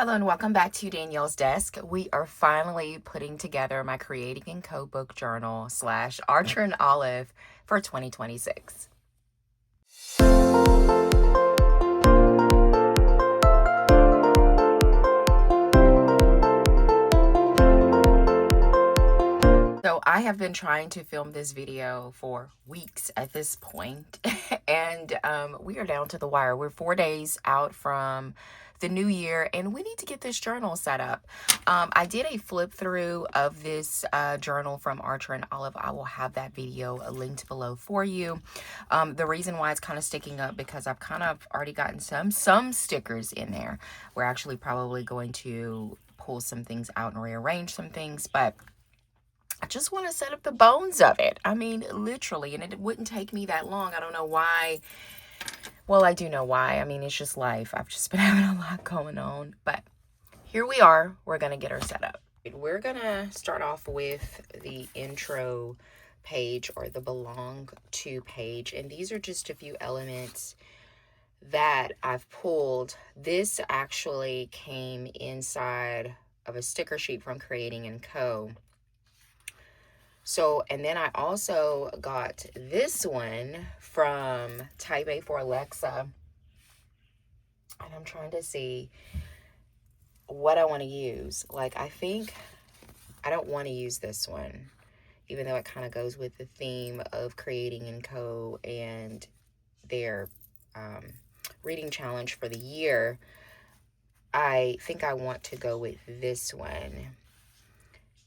Hello and welcome back to Danielle's Desk. We are finally putting together my Creating & Co book journal / Archer and Olive for 2026. So I have been trying to film this video for weeks at this point, and we are down to the wire. We're 4 days out from the new year, and we need to get this journal set up. I did a flip through of this journal from Archer and Olive. I will have that video linked below for you. The reason why it's kind of sticking up because I've kind of already gotten some stickers in there. We're actually probably going to pull some things out and rearrange some things, but I just want to set up the bones of it. I mean, literally, and it wouldn't take me that long. I don't know why. Well, I do know why. I mean, it's just life. I've just been having a lot going on. But here we are. We're going to get her set up. We're going to start off with the intro page or the belong to page. And these are just a few elements that I've pulled. This actually came inside of a sticker sheet from Creating & Co. So, and then I also got this one from Type A for Alexa. And I'm trying to see what I want to use. Like, I think I don't want to use this one, even though it kind of goes with the theme of Creating & Co. and their reading challenge for the year. I think I want to go with this one.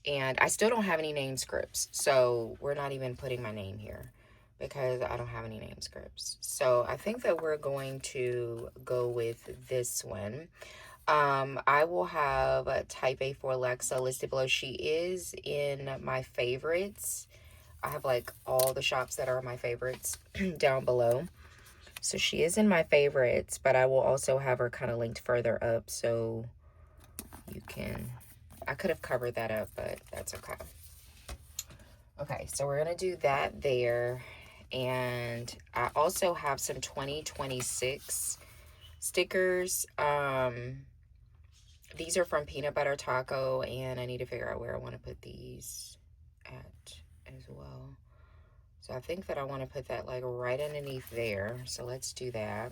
And I still don't have any name scripts, so we're not even putting my name here because I don't have any name scripts. So I think that we're going to go with this one. I will have a Type A for Alexa listed below. She is in my favorites. I have like all the shops that are my favorites down below. So she is in my favorites, but I will also have her kind of linked further up so you can... I could have covered that up, but that's okay. Okay, so we're going to do that there. And I also have some 2026 stickers. These are from Peanut Butter Taco, and I need to figure out where I want to put these at as well. So I think that I want to put that like right underneath there. So let's do that.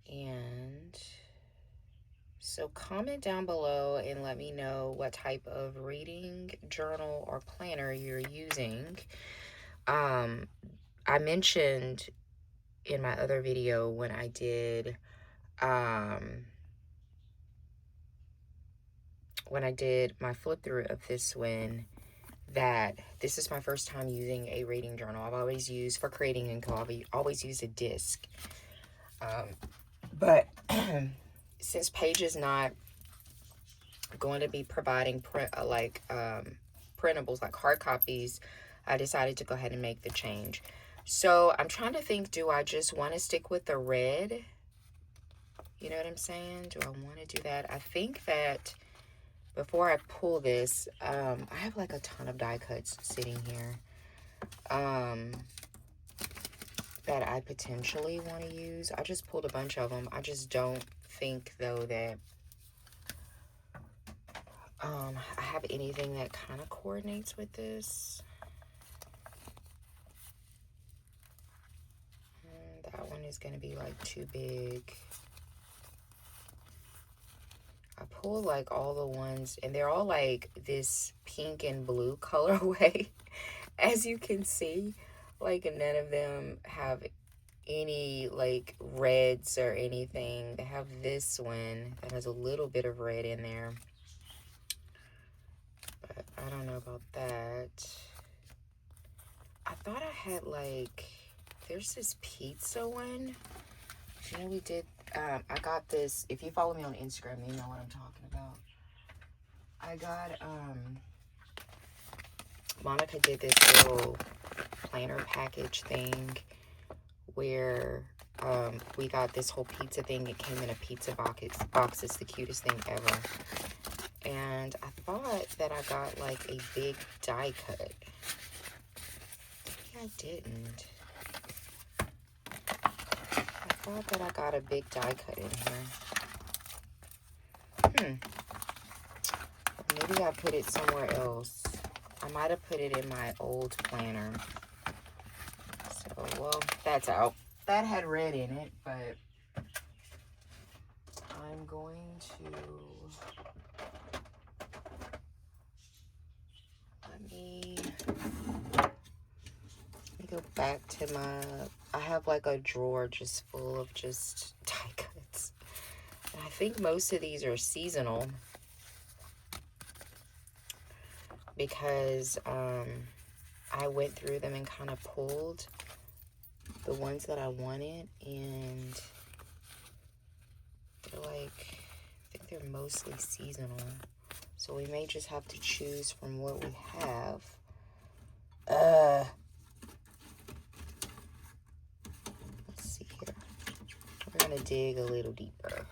And... so comment down below and let me know what type of reading journal or planner you're using. I mentioned in my other video when I did my flip through of this one that this is my first time using a reading journal. I've always used, for Creating & Co, I've always used a disc. But since Paige is not going to be providing printables, like hard copies, I decided to go ahead and make the change. So I'm trying to think, do I just want to stick with the red? You know what I'm saying? Do I want to do that? I think that before I pull this, I have like a ton of die cuts sitting here that I potentially want to use. I just pulled a bunch of them. I just don't think though that I have anything that kind of coordinates with this. That one is going to be like too big. I pulled like all the ones, and they're all like this pink and blue colorway. As you can see, like none of them have any like reds or anything. They have this one that has a little bit of red in there, but I don't know about that. I thought I had like, there's this pizza one. You know, we did, I got this, if you follow me on Instagram, you know what I'm talking about. I got, Monica did this little planner package thing where we got this whole pizza thing. It came in a pizza box. It's the cutest thing ever. And I thought that I got like a big die cut. Maybe I didn't. I thought that I got a big die cut in here. Maybe I put it somewhere else. I might have put it in my old planner. So, well, that's out. That had red in it, but I'm going to... Let me go back to my... I have like a drawer just full of just die cuts. And I think most of these are seasonal because I went through them and kind of pulled the ones that I wanted, and they're like, I think they're mostly seasonal. So we may just have to choose from what we have. Let's see here. We're gonna dig a little deeper.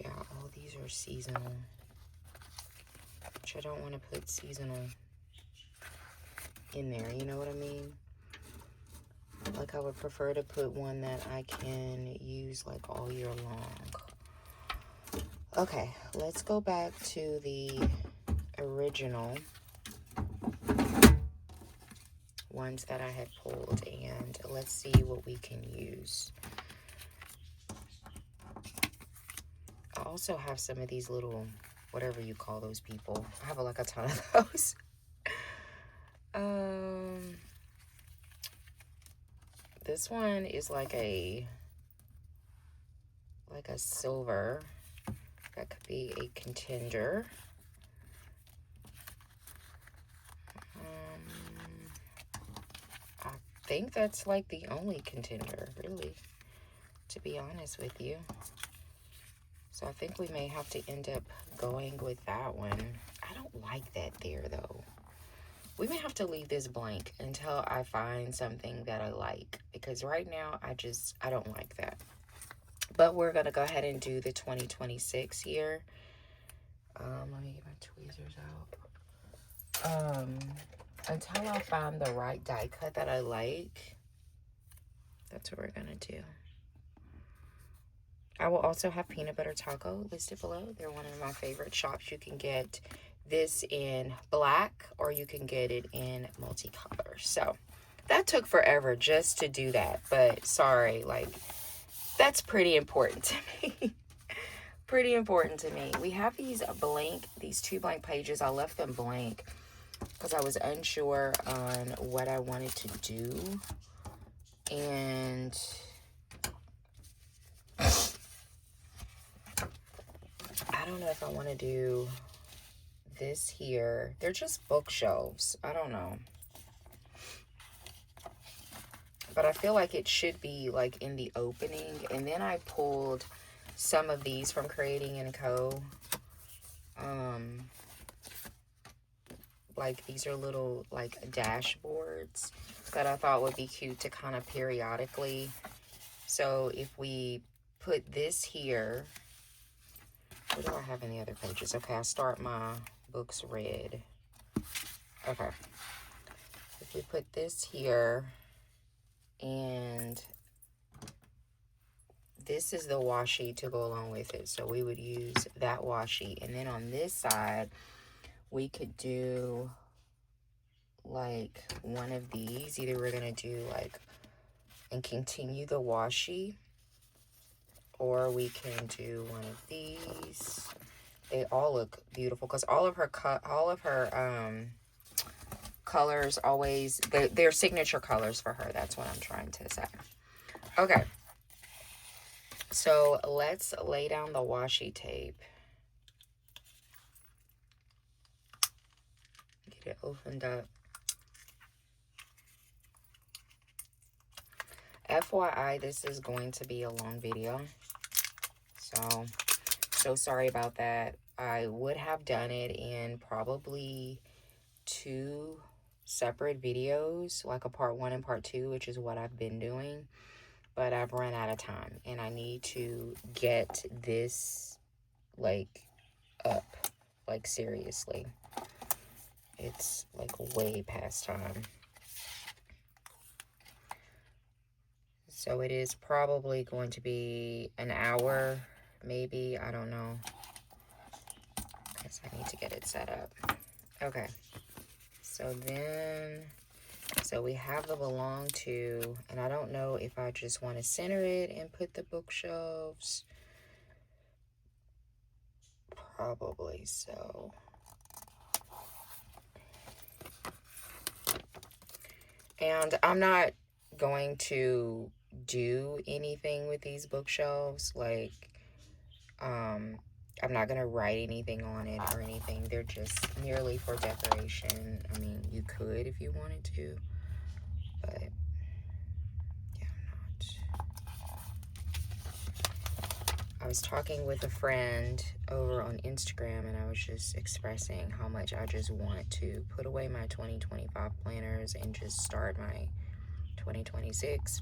Yeah, all these are seasonal, which I don't want to put seasonal in there, you know what I mean? Like, I would prefer to put one that I can use like all year long. Okay, let's go back to the original ones that I had pulled, and let's see what we can use. I also have some of these little, whatever you call those people. I have like a ton of those. This one is like a silver. That could be a contender. I think that's like the only contender, really, to be honest with you. So I think we may have to end up going with that one. I don't like that there, though. We may have to leave this blank until I find something that I like, because right now I don't like that. But we're going to go ahead and do the 2026 here. Let me get my tweezers out. Until I find the right die cut that I like, that's what we're going to do. I will also have Peanut Butter Taco listed below. They're one of my favorite shops. You can get this in black, or you can get it in multicolor. So that took forever just to do that, but sorry, like, that's pretty important to me. Pretty important to me. We have these two blank pages. I left them blank because I was unsure on what I wanted to do, and I don't know if I want to do this here. They're just bookshelves. I don't know. But I feel like it should be like in the opening. And then I pulled some of these from Creating & Co. Like, these are little like dashboards that I thought would be cute to kind of periodically. So if we put this here, what do I have in the other pages? Okay, I start my books red. Okay. If we put this here, and this is the washi to go along with it. So we would use that washi. And then on this side, we could do like one of these. Either we're going to do like and continue the washi, or we can do one of these. They all look beautiful because all of her colors always, they're signature colors for her. That's what I'm trying to say. Okay. So let's lay down the washi tape. Get it opened up. FYI, this is going to be a long video. So sorry about that. I would have done it in probably 2 separate videos, like a part 1 and part 2, which is what I've been doing. But I've run out of time, and I need to get this like up, like seriously. It's like way past time. So it is probably going to be an hour, maybe, I don't know. Because I need to get it set up. Okay. So then, so we have the belong to, and I don't know if I just want to center it and put the bookshelves. Probably so. And I'm not going to do anything with these bookshelves. Like, I'm not going to write anything on it or anything. They're just merely for decoration. I mean, you could if you wanted to, but yeah, I'm not. I was talking with a friend over on Instagram, and I was just expressing how much I just want to put away my 2025 planners and just start my 2026.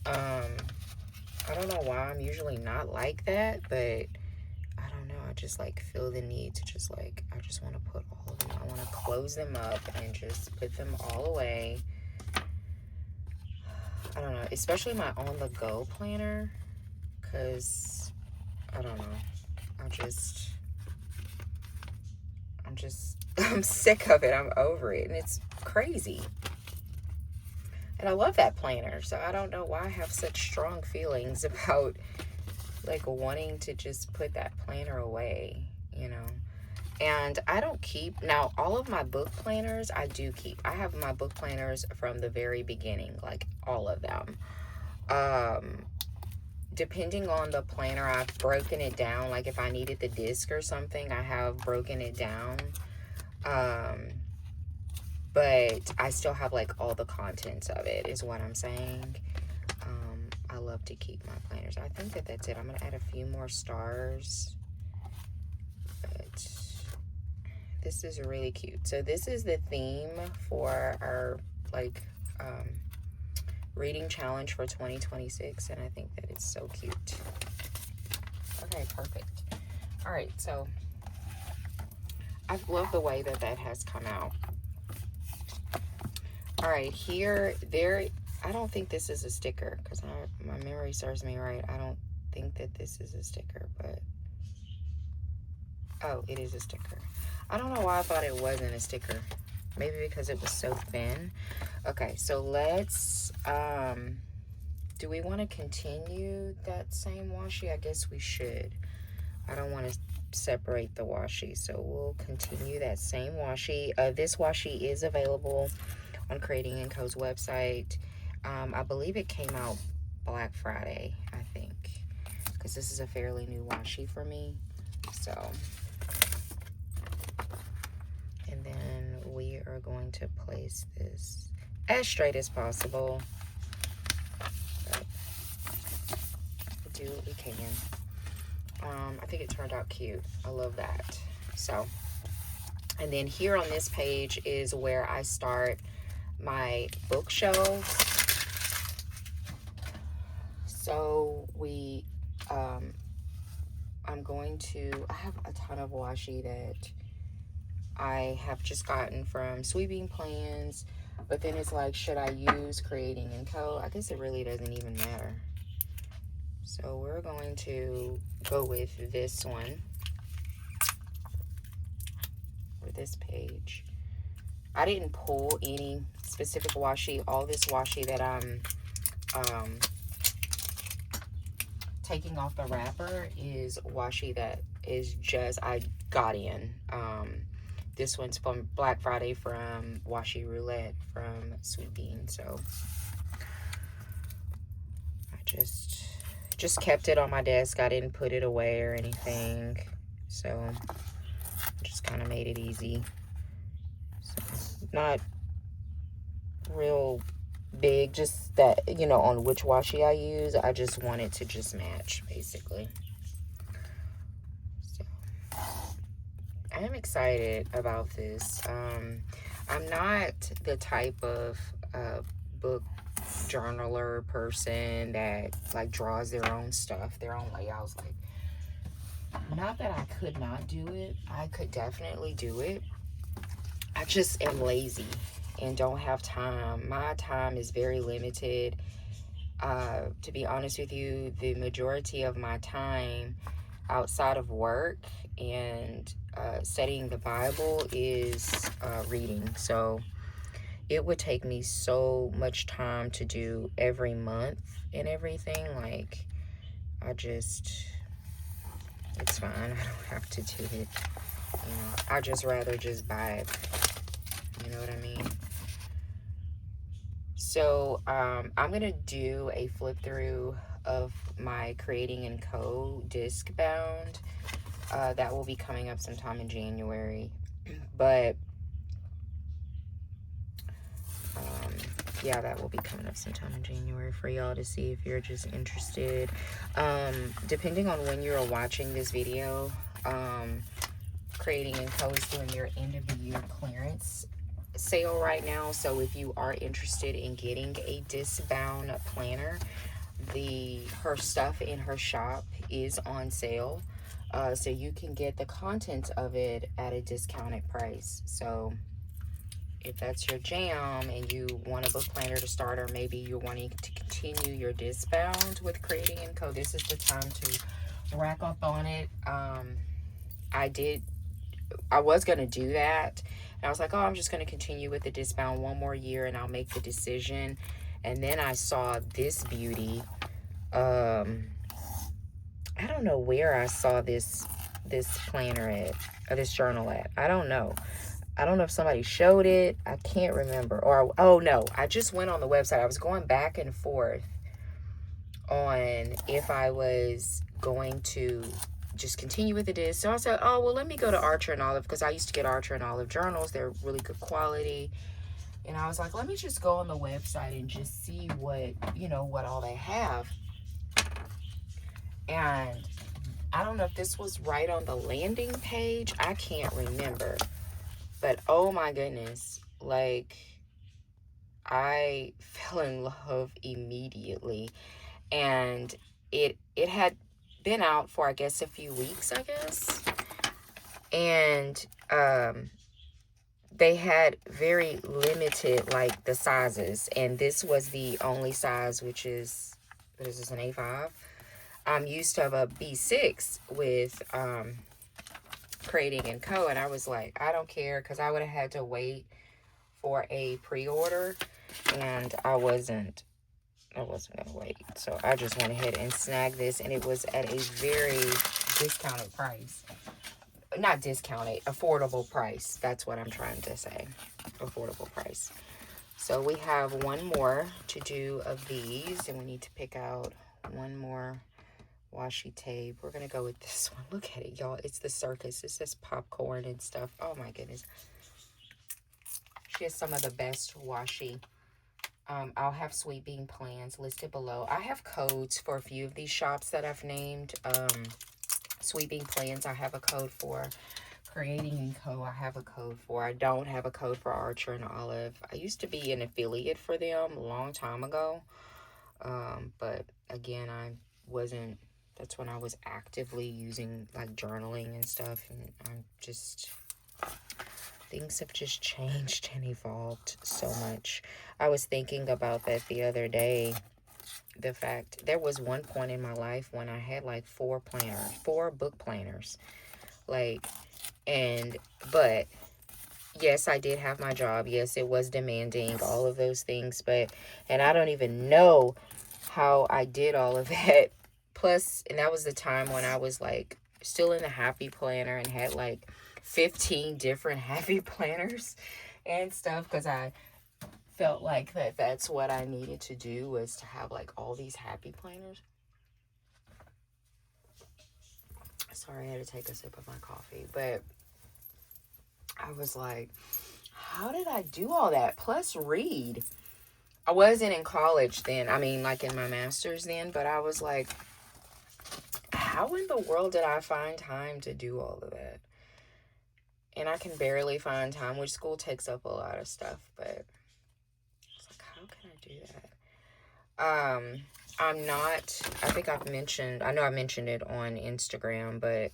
I don't know why I'm usually not like that, but I don't know. I just like feel the need to just like, I just want to put all of them. I want to close them up and just put them all away. I don't know, especially my on-the-go planner, because I don't know. I'm sick of it. I'm over it, and it's crazy. And I love that planner, so I don't know why I have such strong feelings about like wanting to just put that planner away, you know. And I don't keep, now all of my book planners I do keep. I have my book planners from the very beginning, like all of them. Depending on the planner, I've broken it down. Like if I needed the disc or something, I have broken it down. But I still have like all the contents of it, is what I'm saying. I love to keep my planners. I think that that's it. I'm going to add a few more stars. But this is really cute. So this is the theme for our like reading challenge for 2026. And I think that it's so cute. Okay, perfect. All right, so I love the way that that has come out. All right, here, there, I don't think this is a sticker, because my memory serves me right. I don't think that this is a sticker, but, oh, it is a sticker. I don't know why I thought it wasn't a sticker. Maybe because it was so thin. Okay, so let's, do we want to continue that same washi? I guess we should. I don't want to separate the washi, so we'll continue that same washi. This washi is available on Creating & Co.'s website. I believe it came out Black Friday, I think, because this is a fairly new washi for me. So, and then we are going to place this as straight as possible. But we'll do what we can. I think it turned out cute. I love that. So, and then here on this page is where I start my bookshelves. So I have a ton of washi that I have just gotten from Sweeping Plans, but then it's like, should I use Creating & Co? I guess it really doesn't even matter. So we're going to go with this one, or this page. I didn't pull any specific washi. All this washi that I'm taking off the wrapper is washi that is just, I got in. This one's from Black Friday from Washi Roulette from Sweet Bean. So I just kept it on my desk. I didn't put it away or anything. So just kind of made it easy. So, not real big, just that, you know, on which washi I use. I just want it to just match, basically. So I am excited about this. I'm not the type of book journaler person that like draws their own stuff, their own layouts. Like, not that I could not do it. I could definitely do it. I just am lazy, and don't have time. My time is very limited. To be honest with you, the majority of my time outside of work and studying the Bible is reading. So it would take me so much time to do every month and everything. Like, it's fine. I don't have to do it. You know, I just rather just buy it. You know what I mean? So I'm going to do a flip through of my Creating & Co. disc bound. That will be coming up sometime in January. But yeah, that will be coming up sometime in January for y'all to see if you're just interested. Depending on when you're watching this video, Creating & Co. is doing their end of the year clearance sale right now. So if you are interested in getting a disc bound planner, her stuff in her shop is on sale. So you can get the contents of it at a discounted price. So if that's your jam and you want a book planner to start, or maybe you're wanting to continue your disc bound with Creating & Co., this is the time to rack up on it. I was going to do that. And I was like, oh, I'm just going to continue with the disc bound one more year and I'll make the decision. And then I saw this beauty. I don't know where I saw this planner at, or this journal at. I don't know. I don't know if somebody showed it. I can't remember. Or, oh no, I just went on the website. I was going back and forth on if I was going to just continue with the disc. So I said, oh, well, let me go to Archer and Olive, because I used to get Archer and Olive journals. They're really good quality. And I was like, let me just go on the website and just see what all they have. And I don't know if this was right on the landing page. I can't remember. But oh my goodness, like, I fell in love immediately. And it had been out for, I guess, a few weeks, I guess. And they had very limited, like, the sizes. And this was the only size, which is, what is this, an A5? I'm used to have a B6 with Creating & Co. And I was like, I don't care, because I would have had to wait for a pre-order. And I wasn't going to wait. So I just went ahead and snagged this. And it was at a very discounted price. Not discounted, affordable price. That's what I'm trying to say. Affordable price. So we have one more to do of these. And we need to pick out one more washi tape. We're going to go with this one. Look at it, y'all. It's the circus. It says popcorn and stuff. Oh, my goodness. She has some of the best washi. I'll have Sweet Bean plans listed below. I have codes for a few of these shops that I've named. Sweet Bean plans, I have a code for. Creating & Co., I have a code for. I don't have a code for Archer and Olive. I used to be an affiliate for them a long time ago. But again, I wasn't. That's when I was actively using, like, journaling and stuff. And I'm just... things have just changed and evolved so much. I was thinking about that the other day. The fact, there was one point in my life when I had like 4 book planners. Like, but yes, I did have my job. Yes, it was demanding, all of those things. And I don't even know how I did all of that. Plus, and that was the time when I was like still in the Happy Planner and had like 15 different Happy Planners and stuff, because I felt like that's what I needed to do, was to have like all these Happy Planners. Sorry, I had to take a sip of my coffee, but I was like, how did I do all that? Plus read. I wasn't in college then. I mean, like in my master's then, but I was like, how in the world did I find time to do all of that? And I can barely find time, which school takes up a lot of stuff, but I was like, how can I do that? I'm not, I think I know I mentioned it on Instagram, but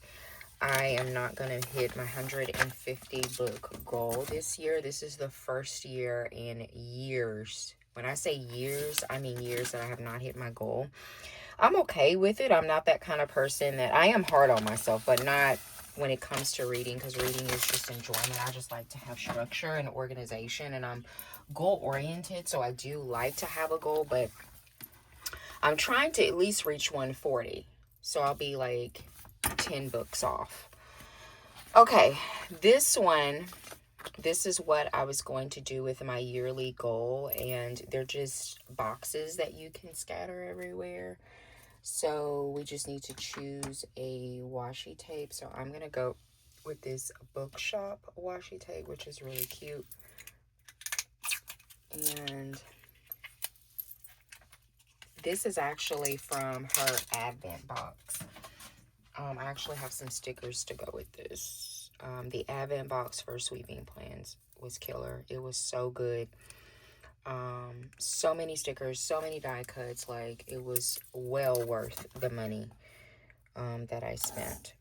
I am not going to hit my 150 book goal this year. This is the first year in years. When I say years, I mean years that I have not hit my goal. I'm okay with it. I'm not that kind of person that I am hard on myself, but not when it comes to reading, because reading is just enjoyment. I just like to have structure and organization, and I'm goal oriented, so I do like to have a goal, but I'm trying to at least reach 140. So I'll be like 10 books off. Okay, this is what I was going to do with my yearly goal, and they're just boxes that you can scatter everywhere. So we just need to choose a washi tape. So I'm going to go with this bookshop washi tape, which is really cute. And this is actually from her Advent box. I actually have some stickers to go with this. The Advent box for Sweeping Plans was killer. It was so good. So many stickers, so many die cuts. Like, it was well worth the money that I spent.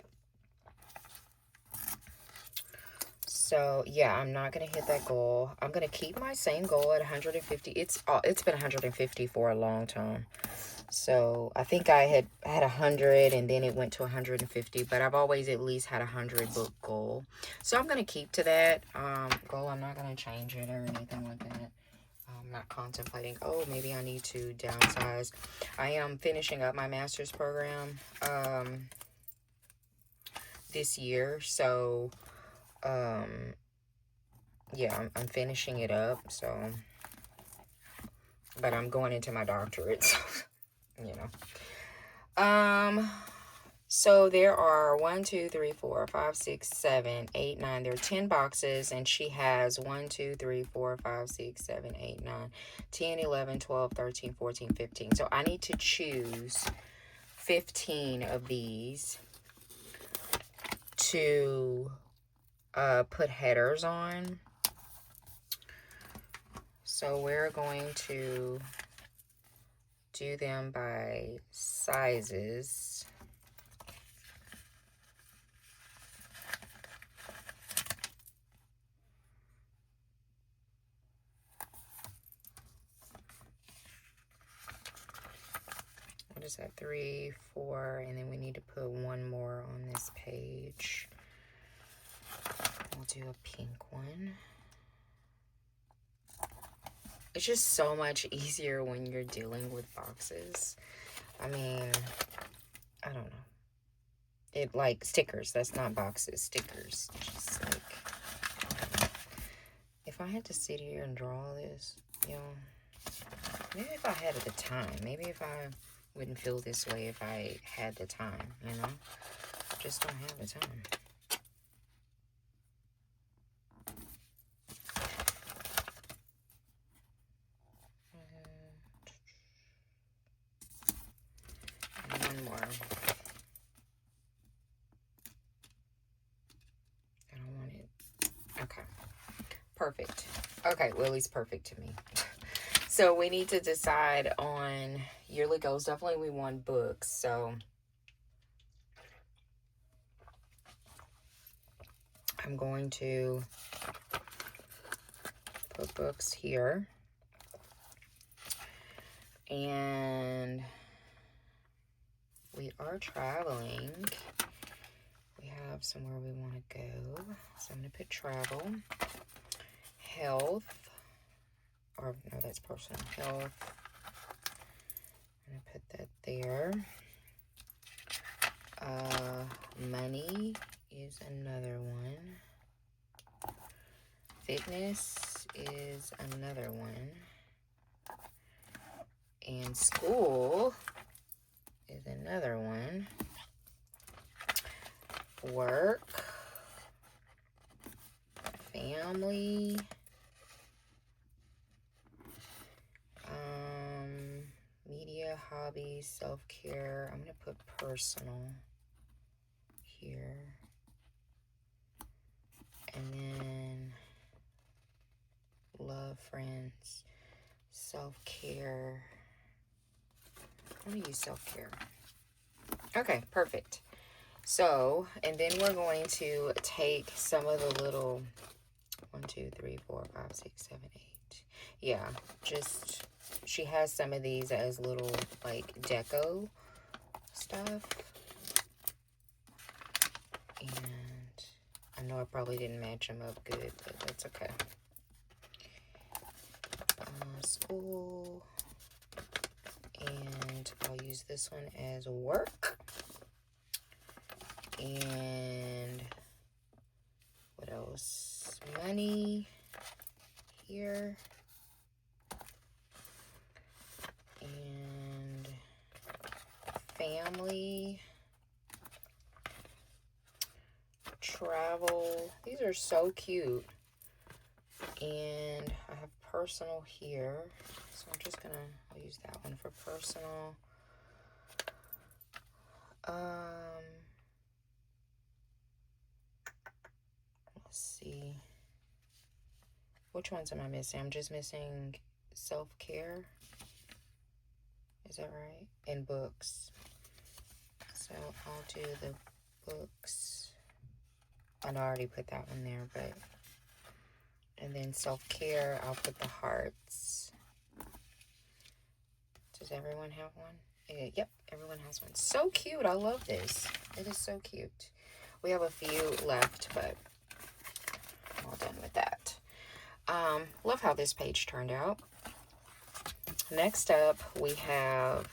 So yeah, I'm not gonna hit that goal. I'm gonna keep my same goal at 150. It's been 150 for a long time. So I think I had 100 and then it went to 150, but I've always at least had a 100 book goal. So I'm gonna keep to that goal. I'm not gonna change it or anything like that. I'm not contemplating, oh, maybe I need to downsize. I am finishing up my master's program this year, so yeah, I'm finishing it up, so, but I'm going into my doctorate, so, you know. So there are 1, 2, 3, 4, 5, 6, 7, 8, 9. There are 10 boxes, and she has 1, 2, 3, 4, 5, 6, 7, 8, 9, 10, 11, 12, 13, 14, 15. So I need to choose 15 of these to put headers on. So we're going to do them by sizes. What is that? 3, 4, and then we need to put one more on this page. We'll do a pink one. It's just so much easier when you're dealing with boxes. I mean, I don't know. It, like, stickers. That's not boxes. Stickers. Just like, if I had to sit here and draw this, you know, maybe if I had the time. Maybe if I wouldn't feel this way if I had the time, you know? Just don't have the time. One more. I don't want it. Okay. Perfect. Okay, Lily's perfect to me. So we need to decide on yearly goals. Definitely we want books. So I'm going to put books here. And we are traveling. We have somewhere we want to go. So I'm going to put travel, health, or no, that's personal health. I'm going to put that there. Money is another one. Fitness is another one. And school is another one. Work, family, media, hobbies, self-care. I'm going to put personal here. And then love, friends, self-care. I'm going to use self-care. Okay, perfect. So, and then we're going to take some of the little 1, 2, 3, 4, 5, 6, 7, 8. Yeah, just she has some of these as little like deco stuff. And I know I probably didn't match them up good, but that's okay. School. And I'll use this one as work. And what else? Money here. And family. Travel. These are so cute. And I have personal here. So I'm just gonna, I'll use that one for personal. Let's see. Which ones am I missing? I'm just missing self-care. Is that right? And books. So I'll do the books. I know I already put that one there, but... And then self-care, I'll put the hearts. Does everyone have one? Yep, everyone has one. So cute. I love this. It is so cute. We have a few left, but I'm all done with that. Love how this page turned out. Next up, we have,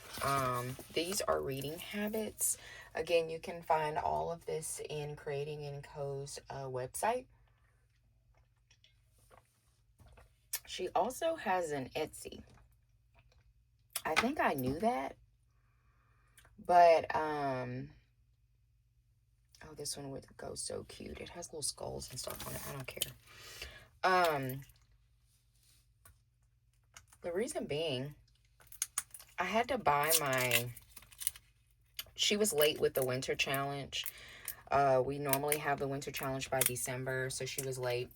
these are reading habits. Again, you can find all of this in Creating and Co's website. She also has an Etsy. I think I knew that. But, oh, this one would go so cute. It has little skulls and stuff on it. I don't care. The reason being, I had to buy my... She was late with the winter challenge. We normally have the winter challenge by December, so she was late.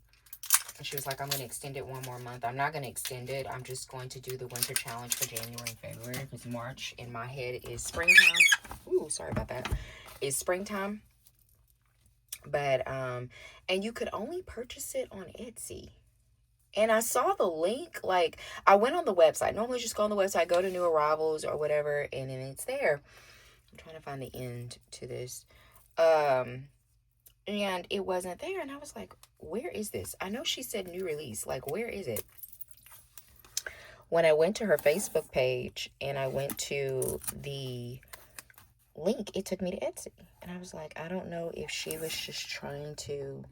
And she was like, I'm going to extend it one more month. I'm not going to extend it. I'm just going to do the winter challenge for January and February, because March in my head is springtime. Ooh, sorry about that. It's springtime. But, and you could only purchase it on Etsy. And I saw the link, like, I went on the website. Normally just go on the website, go to new arrivals or whatever, and then it's there. I'm trying to find the end to this. And it wasn't there. And I was like, where is this? I know she said new release. Like, where is it? When I went to her Facebook page and I went to the link, it took me to Etsy. And I was like, I don't know if she was just trying to,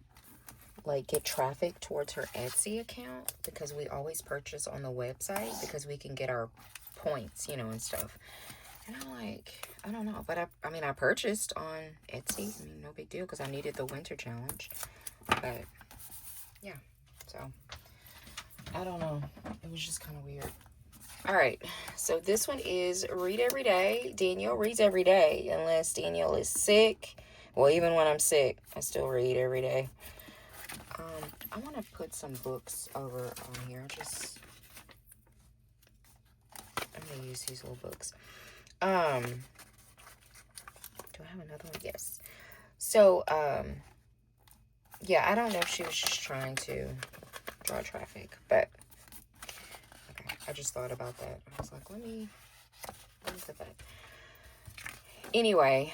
like, get traffic towards her Etsy account, because we always purchase on the website because we can get our points, you know, and stuff. And I'm like, I don't know. But I mean, I purchased on Etsy. I mean, no big deal, because I needed the winter challenge. But yeah, so I don't know. It was just kind of weird. All right, so this one is read every day. Danielle reads every day, unless Danielle is sick. Well, even when I'm sick, I still read every day. I want to put some books over on here. I'm going to use these little books. Do I have another one? Yes. So, yeah, I don't know if she was just trying to draw traffic, but okay, I just thought about that. I was like, let me put that. Anyway,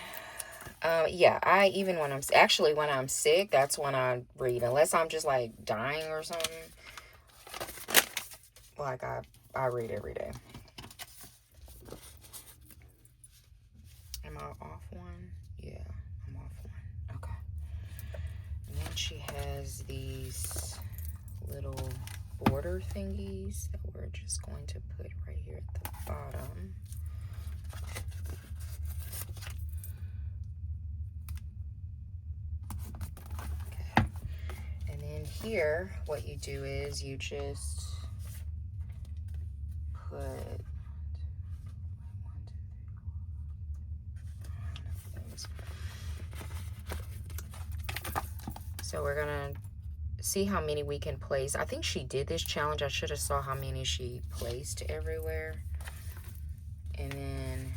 yeah, when I'm sick, that's when I read, unless I'm just like dying or something. Like I read every day. Am I off one? Yeah, I'm off one. Okay. And then she has these little border thingies that we're just going to put right here at the bottom. Okay. And then here, what you do is you just put... So we're gonna see how many we can place. I think she did this challenge. I should have saw how many she placed everywhere. And then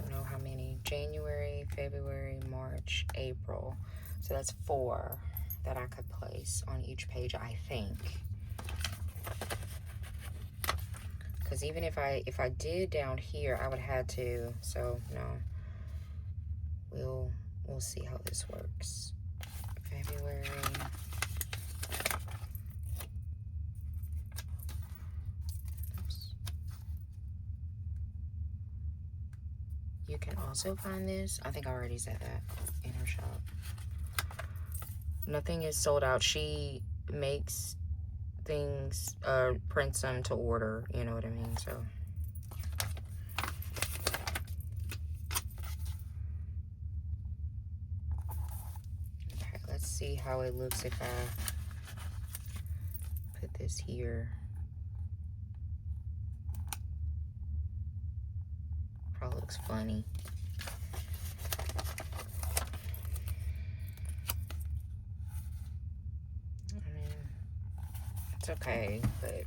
don't know how many. January, February, March, April. So that's 4 that I could place on each page, I think. Because even if I did down here, I would have to. So no, we'll see how this works. February. Oops. You can also find this. I think I already said that in her shop. Nothing is sold out. She makes things, prints them to order, you know what I mean? So okay, let's see how it looks if I put this here. Probably looks funny. It's okay, but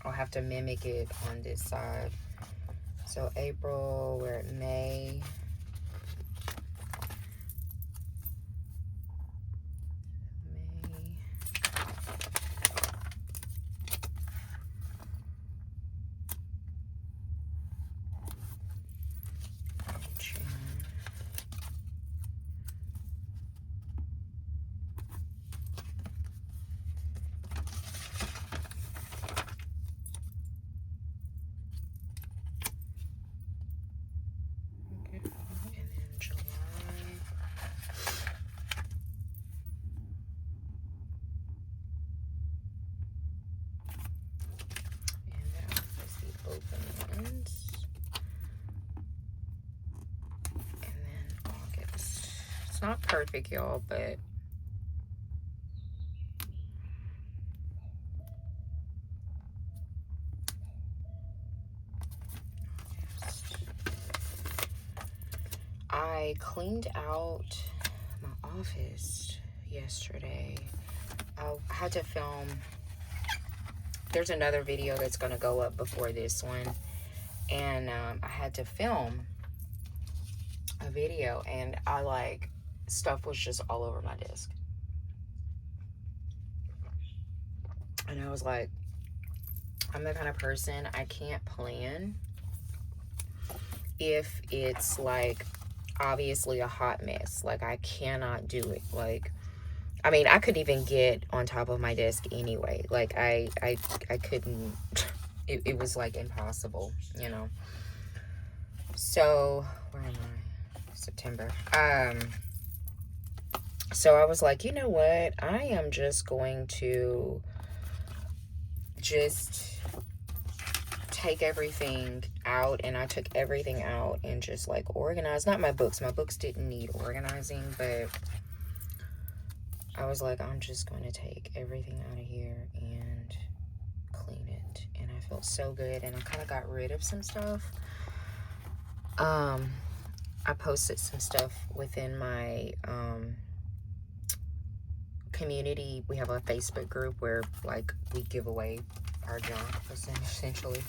I'll have to mimic it on this side. So April, we're at May. Not perfect, y'all, but I cleaned out my office yesterday. I had to film. There's another video that's gonna go up before this one, and I had to film a video, and stuff was just all over my desk. And I was like, I'm the kind of person, I can't plan if it's like obviously a hot mess. Like, I cannot do it. Like, I mean, I couldn't even get on top of my desk anyway. Like, I couldn't. It was like impossible, you know. So where am I? September. So I was like, you know what? I am just going to just take everything out. And I took everything out and just like organized. Not my books. My books didn't need organizing, but I was like, I'm just going to take everything out of here and clean it. And I felt so good. And I kind of got rid of some stuff. I posted some stuff within my community. We have a Facebook group where like we give away our junk essentially,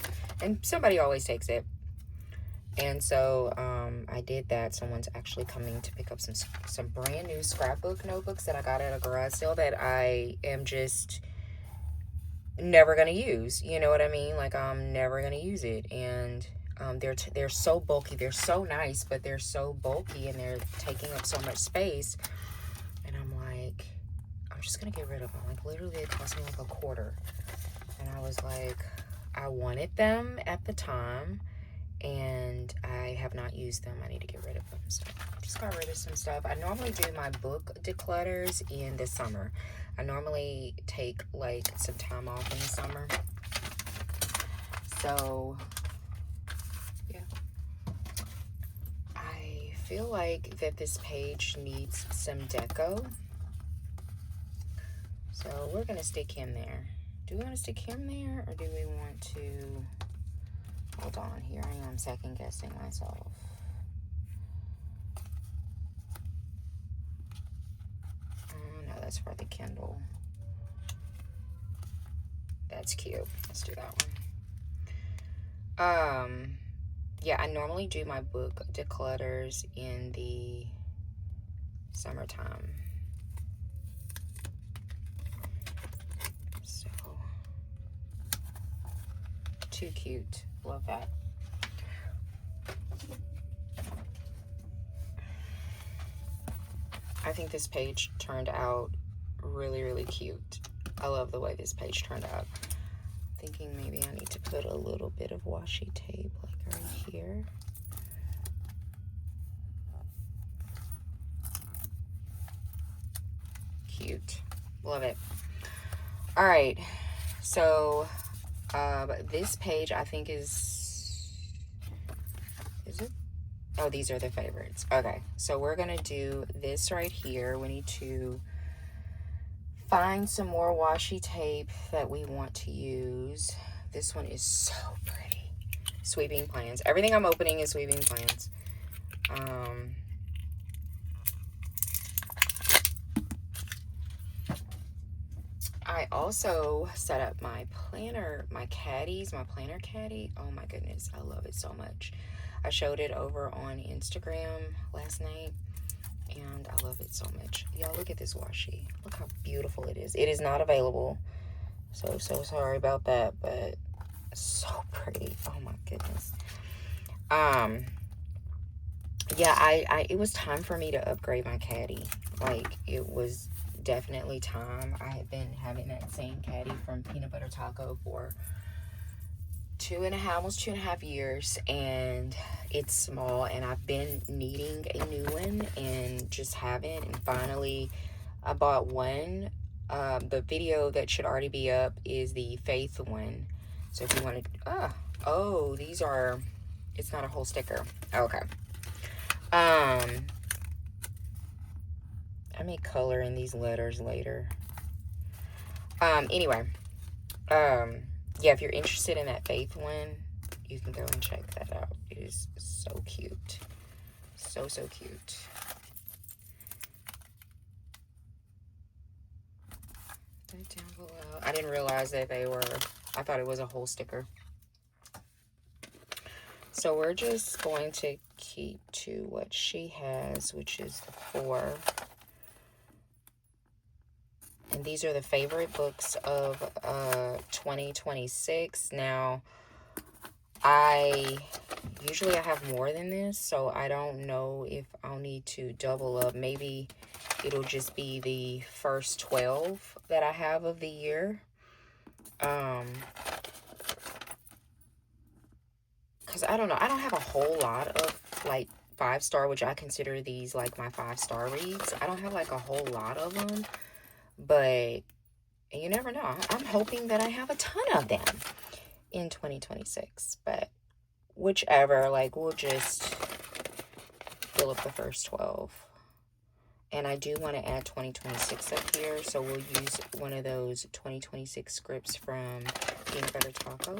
and somebody always takes it. And so I did that. Someone's actually coming to pick up some brand new scrapbook notebooks that I got at a garage sale that I am just never gonna use. You know what I mean? Like, I'm never gonna use it. And they're so bulky. They're so nice, but they're so bulky and they're taking up so much space. And I'm like, I'm just gonna get rid of them. Like, literally, it cost me like $1.25. And I was like, I wanted them at the time, and I have not used them. I need to get rid of them. So I just got rid of some stuff. I normally do my book declutters in the summer. I normally take like some time off in the summer. So yeah, I feel like that this page needs some deco. So we're gonna stick him there. Do we want to stick him there, or do we want to... Hold on, here I am second guessing myself. Oh, no, that's for the Kindle. That's cute. Let's do that one. Yeah, I normally do my book declutters in the summertime. So, too cute. Love that. I think this page turned out really, really cute. I love the way this page turned out. Thinking maybe I need to put a little bit of washi tape like right here. Cute. Love it. All right. So this page I think is it? Oh, these are the favorites. Okay. So we're going to do this right here. We need to find some more washi tape that we want to use. This one is so pretty. Sweeping Plans. Everything I'm opening is Sweeping Plans. I also set up my planner, my caddies, my planner caddy. Oh my goodness, I love it so much. I showed it over on Instagram last night, and I love it so much. Y'all, look at this washi. Look how beautiful it is. It is not available, so sorry about that, but so pretty. Oh my goodness. Yeah, it was time for me to upgrade my caddy. Like, it was definitely time. I had been having that same caddy from Peanut Butter Taco for almost 2.5 years, and it's small, and I've been needing a new one and just haven't. And finally I bought one. The video that should already be up is the Faith one. So if you want to, oh, these are, it's not a whole sticker. Okay. I may color in these letters later. Anyway, yeah, if you're interested in that Faith one, you can go and check that out. It is so cute. So cute. Right down below. I didn't realize that they were, I thought it was a whole sticker. So we're just going to keep to what she has, which is the 4. And these are the favorite books of 2026. Now, I have more than this, so I don't know if I'll need to double up. Maybe it'll just be the first 12 that I have of the year. Because I don't know, I don't have a whole lot of like 5-star, which I consider these like my 5-star reads. I don't have like a whole lot of them, but you never know. I'm hoping that I have a ton of them in 2026, but whichever, like, we'll just fill up the first 12. And I do want to add 2026 up here, so we'll use one of those 2026 scripts from Peanut Butter Taco.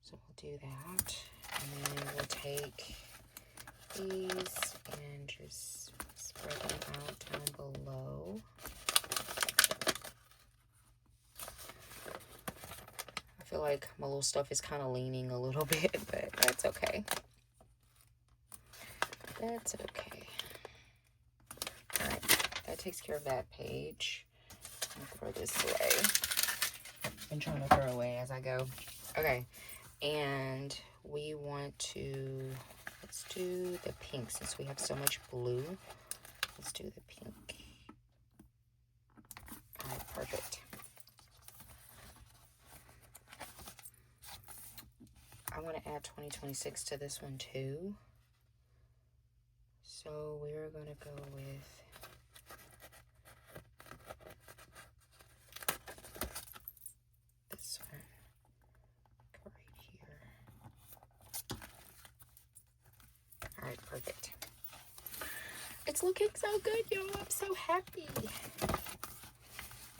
So we'll do that, and then we'll take these and just spread them out down below. I feel like my little stuff is kind of leaning a little bit, but that's okay. That's okay. All right, that takes care of that page. I'll throw this away. I've been trying to throw away as I go. Okay, and we want to, let's do the pink since we have so much blue. Let's do the pink. All right, perfect. I want to add 2026 to this one too. So we're going to go with this one. Go right here. All right, perfect. It's looking so good, y'all. I'm so happy.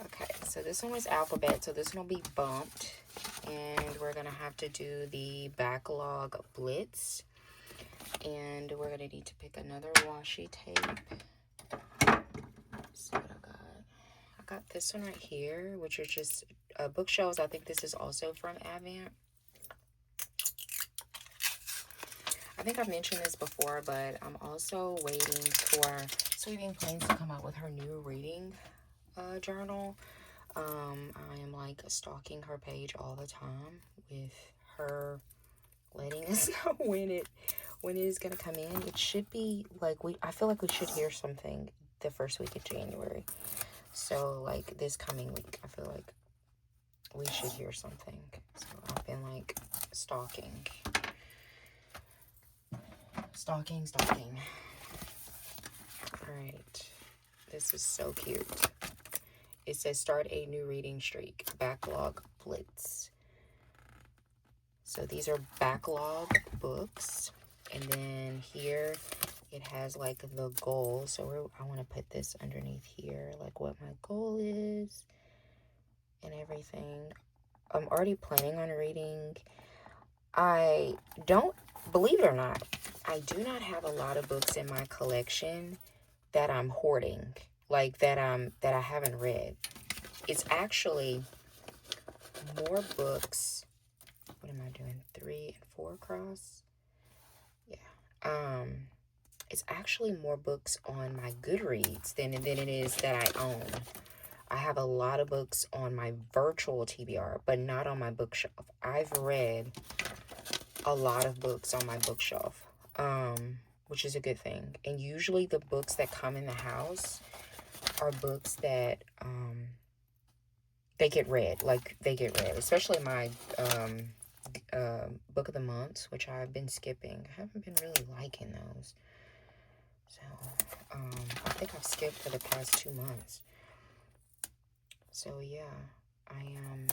Okay, so this one was alphabet, so this one will be bumped. And we're going to have to do the backlog blitz. And we're going to need to pick another washi tape. Let's see what I got. I got this one right here, which are just bookshelves. I think this is also from Advent. I think I've mentioned this before, but I'm also waiting for Sweeping Plains to come out with her new reading journal. I am like stalking her page all the time with her letting us know when it is gonna come in. It should be like I feel like we should hear something the first week of January. So like this coming week, I feel like we should hear something. So I've been like stalking. All right, this is so cute. It says start a new reading streak, backlog blitz. So these are backlog books, and then here it has like the goal. So I want to put this underneath here, like what my goal is and everything. I'm already planning on reading. I don't, believe it or not, I do not have a lot of books in my collection that I'm hoarding, like that I haven't read. It's actually more books. What am I doing? 3 and 4 across? Yeah. It's actually more books on my Goodreads than it is that I own. I have a lot of books on my virtual TBR, but not on my bookshelf. I've read a lot of books on my bookshelf, which is a good thing. And usually the books that come in the house are books that they get read. Like, they get read. Especially my book of the month, which I've been skipping. I haven't been really liking those. So, I think I've skipped for the past 2 months. So, yeah, I am...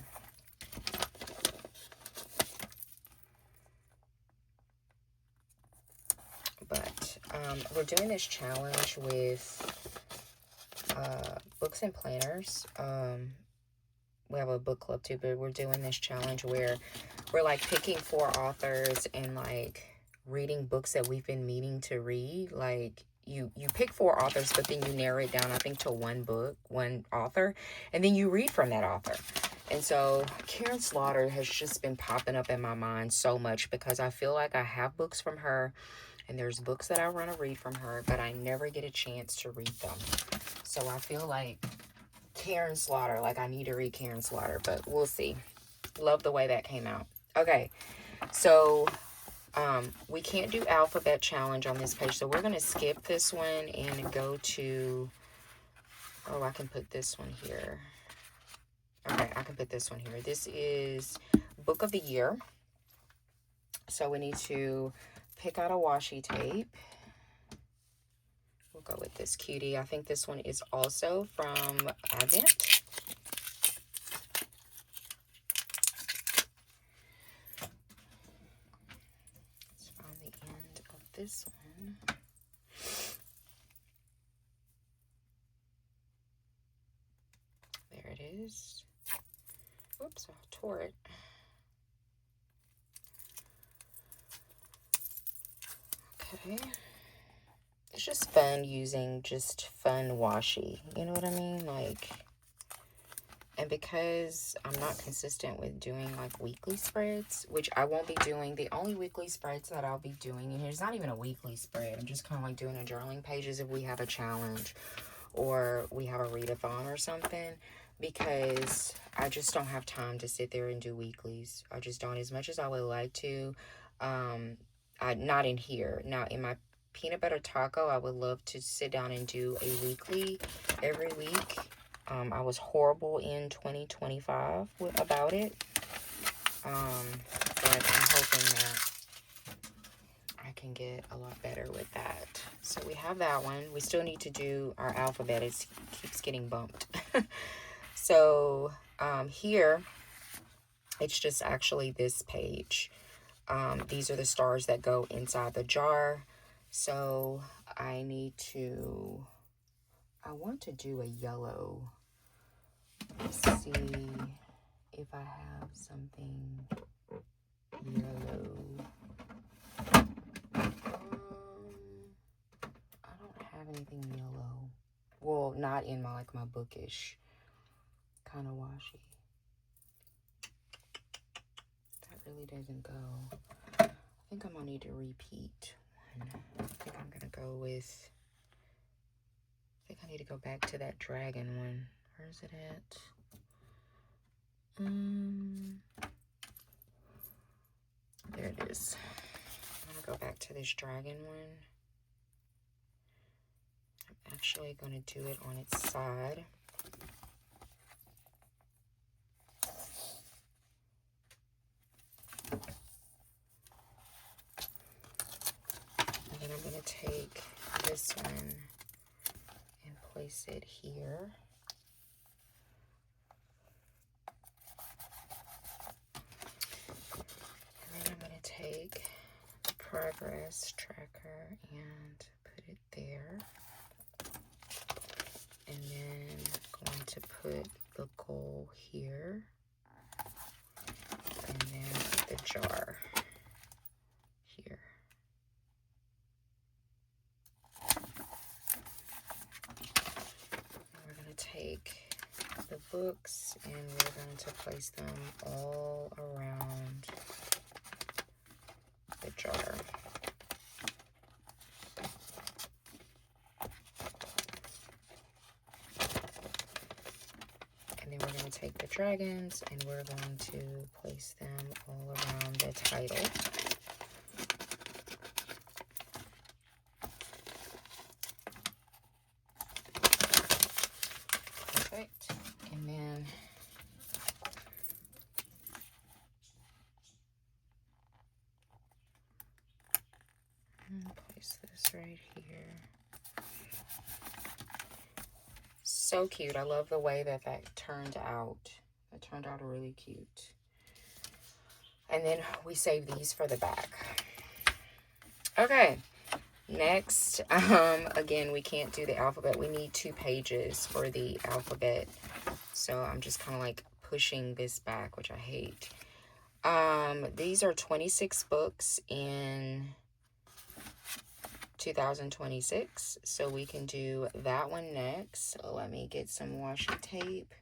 But we're doing this challenge with books and planners. We have a book club too, but we're doing this challenge where we're like picking 4 authors and like reading books that we've been meaning to read. Like you pick 4 authors, but then you narrow it down, I think, to one book, one author, and then you read from that author. And so Karen Slaughter has just been popping up in my mind so much because I feel like I have books from her and there's books that I want to read from her, but I never get a chance to read them. So I feel like Karen Slaughter, like I need to read Karen Slaughter, but we'll see. Love the way that came out. Okay, so we can't do alphabet challenge on this page, so we're going to skip this one and go to, oh, I can put this one here. Okay, I can put this one here. This is Book of the Year. So we need to pick out a washi tape. We'll go with this cutie. I think this one is also from Advent. Let's find the end of this one. There it is. Oops, I tore it. Okay. It's just fun using just fun washi. You know what I mean? Like, and because I'm not consistent with doing like weekly spreads, which I won't be doing, the only weekly spreads that I'll be doing, and it's not even a weekly spread, I'm just kind of like doing a journaling pages if we have a challenge or we have a readathon or something, because I just don't have time to sit there and do weeklies. I just don't, as much as I would like to. Not in here. Now, in my peanut butter taco, I would love to sit down and do a weekly every week. I was horrible in 2025 about it. But I'm hoping that I can get a lot better with that. So we have that one. We still need to do our alphabet. It keeps getting bumped. So here, it's just actually this page. These are the stars that go inside the jar. So I want to do a yellow. Let's see if I have something yellow. I don't have anything yellow. Well, not in my bookish kind of washi. That really doesn't go. think I'm gonna need to repeat one. I think I'm gonna go with, I think I need to go back to that dragon one. Where is it at? There it is. I'm gonna go back to this dragon one. I'm actually gonna do it on its side. And then I'm gonna take this one and place it here. And then I'm going to take the progress tracker and put it there. And then going to put the goal here. And then put the jar here. And we're going to take the books and we're going to place them all around the jar. And then we're going to take the dragons and we're going to place them all around the title. Perfect. And then place this right here. So cute. I love the way that turned out. It turned out really cute. And then we save these for the back. Okay. Next, again, we can't do the alphabet. We need 2 pages for the alphabet. So I'm just kind of like pushing this back, which I hate. These are 26 books in 2026, so we can do that one next. So let me get some washi tape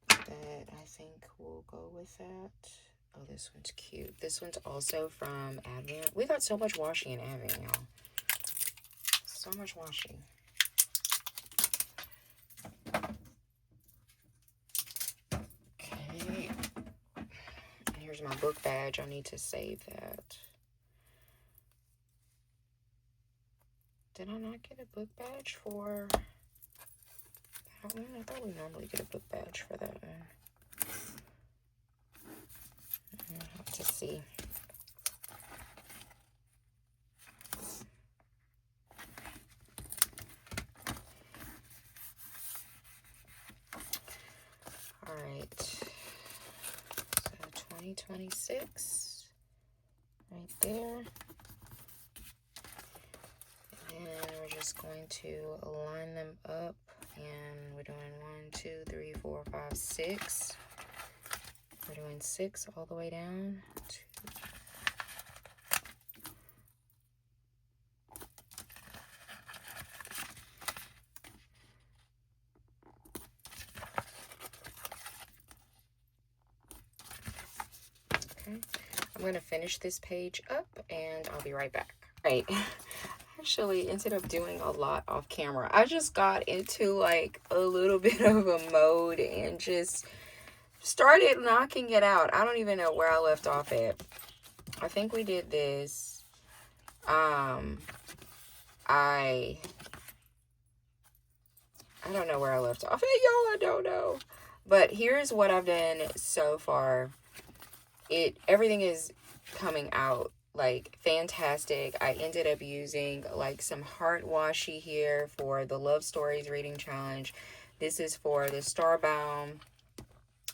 that I think will go with that. Oh, this one's cute. This one's also from Advent. We got so much washi in Advent, y'all. So much washi. Okay. And here's my book badge. I need to save that. Did I not get a book badge for that one? I thought we normally get a book badge for that one. I'll have to see. All right. So 2026 right there. And we're just going to line them up, and we're doing 1, 2, 3, 4, 5, 6. We're doing 6 all the way down. 2. Okay, I'm going to finish this page up, and I'll be right back. All right. Actually ended up doing a lot off camera. I just got into like a little bit of a mode and just started knocking it out. I don't even know where I left off at. I think we did this. I don't know where I left off at, y'all. I don't know. But here's what I've done so far. Everything is coming out like fantastic. I ended up using like some heart washi here for the Love Stories reading challenge. This is for the Starbound.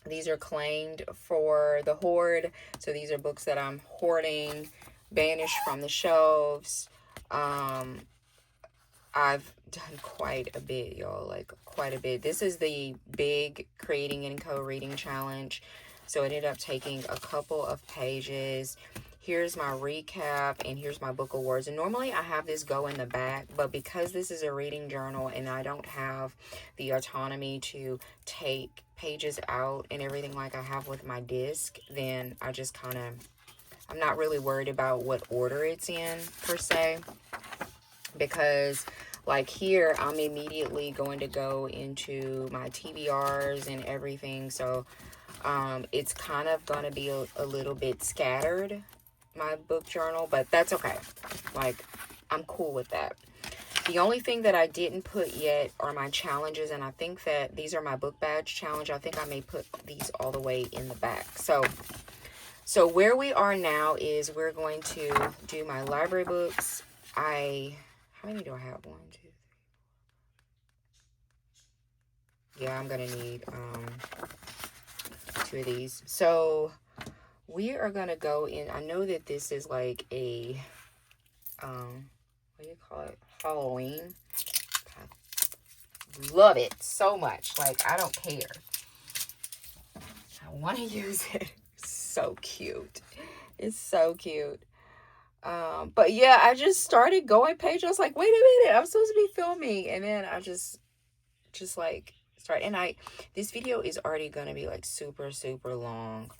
These are claimed for the hoard. So these are books that I'm hoarding, banished from the shelves. I've done quite a bit, y'all, like quite a bit. This is the big Creating and Co reading challenge. So it ended up taking a couple of pages. Here's my recap, and here's my book awards. And normally I have this go in the back, but because this is a reading journal and I don't have the autonomy to take pages out and everything like I have with my disc, then I just kind of I'm not really worried about what order it's in per se, because like here I'm immediately going to go into my TBRs and everything. So it's kind of going to be a little bit scattered, my book journal, but that's okay. Like, I'm cool with that. The only thing that I didn't put yet are my challenges, and I think that these are my book badge challenge. I think I may put these all the way in the back. So where we are now is we're going to do my library books. How many do I have? 1, 2, 3. Yeah, I'm gonna need 2 of these. So we are gonna go in. I know that this is like a what do you call it? Halloween. I love it so much. Like, I don't care. I want to use it. It's so cute. It's so cute. But yeah, I just started going page. I was like, wait a minute, I'm supposed to be filming. And then I just like start. And this video is already going to be like super, super long.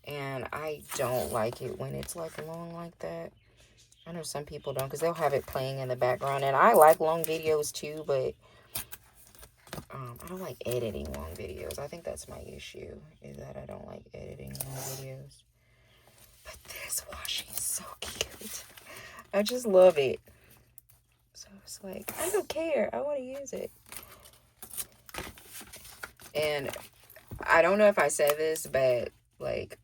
And I don't like it when it's like long like that. I know some people don't, because they'll have it playing in the background. And I like long videos too, but I don't like editing long videos. I think that's my issue, is that I don't like editing long videos. But this washi is so cute. I just love it. So it's like, I don't care. I want to use it. And I don't know if I said this, but like,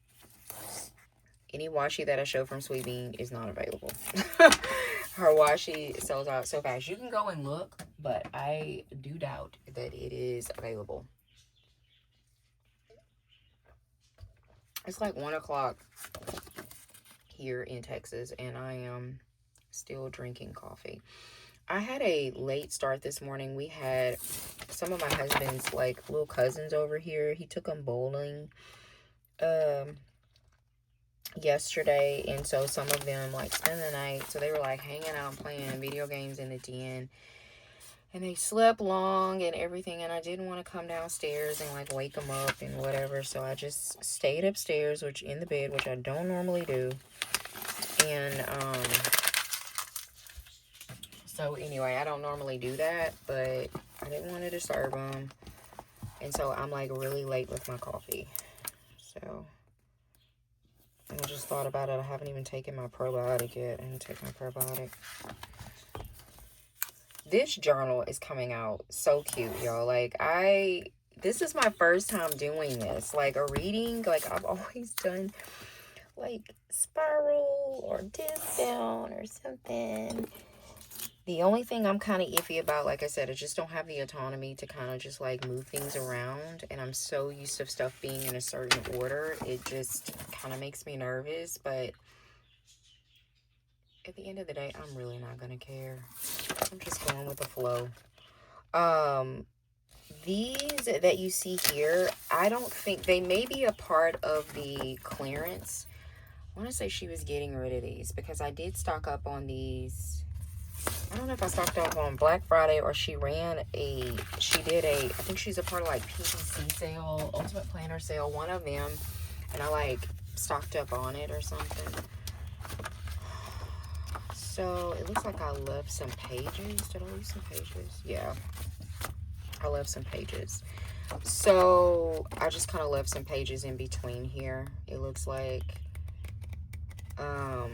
any washi that I show from Sweet Bean is not available. Her washi sells out so fast. You can go and look, but I do doubt that it is available. It's like 1 o'clock here in Texas, and I am still drinking coffee. I had a late start this morning. We had some of my husband's like little cousins over here. He took them bowling yesterday, and so some of them like spent the night, so they were like hanging out playing video games in the den, and they slept long and everything, and I didn't want to come downstairs and like wake them up and whatever, so I just stayed upstairs, which in the bed, which I don't normally do. And so anyway, I don't normally do that, but I didn't want to disturb them, and so I'm like really late with my coffee. So and I just thought about it. I haven't even taken my probiotic yet. I need to take my probiotic. This journal is coming out so cute, y'all. Like, this is my first time doing this. Like, a reading. Like, I've always done, like, spiral or dip down or something. The only thing I'm kind of iffy about, like I said, I just don't have the autonomy to kind of just, like, move things around. And I'm so used to stuff being in a certain order. It just kind of makes me nervous. But at the end of the day, I'm really not going to care. I'm just going with the flow. These that you see here, I don't think, they may be a part of the clearance. I want to say she was getting rid of these because I did stock up on these. I don't know if I stocked up on Black Friday or she did I think she's a part of like PPC sale, Ultimate Planner sale, one of them. And I like stocked up on it or something. So it looks like I left some pages. Did I leave some pages? Yeah. I left some pages. So I just kind of left some pages in between here. It looks like, I